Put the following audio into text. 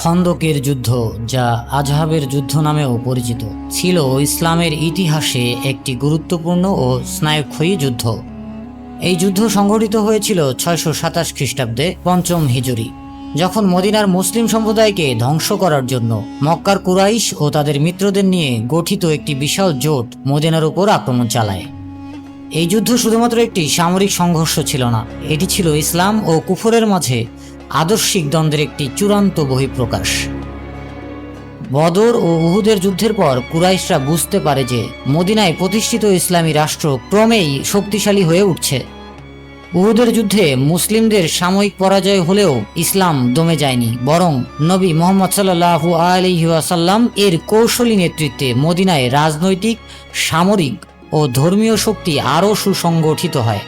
খন্দকের যুদ্ধ, যা আজহাবের যুদ্ধ নামেও পরিচিত, ছিল ইসলামের ইতিহাসে একটি গুরুত্বপূর্ণ ও স্নায়ুক্ষয়ী যুদ্ধ। এই যুদ্ধ সংঘটিত হয়েছিল 627 খ্রিস্টাব্দে 5ম হিজরি, যখন মদিনার মুসলিম সম্প্রদায়কে ধ্বংস করার জন্য মক্কার কুরাইশ ও তাদের মিত্রদের নিয়ে গঠিত একটি বিশাল জোট মদিনার উপর আক্রমণ চালায়। এই যুদ্ধ শুধুমাত্র একটি সামরিক সংঘর্ষ ছিল না, এটি ছিল ইসলাম ও কুফরের মাঝে আদর্শিক দ্বন্দ্বের একটি চূড়ান্ত বহিঃপ্রকাশ। বদর ও উহুদের যুদ্ধের পর কুরাইশরা বুঝতে পারে যে মদিনায় প্রতিষ্ঠিত ইসলামী রাষ্ট্র ক্রমেই শক্তিশালী হয়ে উঠছে। উহুদের যুদ্ধে মুসলিমদের সাময়িক পরাজয় হলেও ইসলাম দমে যায়নি, বরং নবী মুহাম্মদ সাল্লাল্লাহু আলাইহি ওয়াসাল্লাম এর কৌশলী নেতৃত্বে মদিনায় রাজনৈতিক, সামরিক ও ধর্মীয় শক্তি আরও সুসংগঠিত হয়।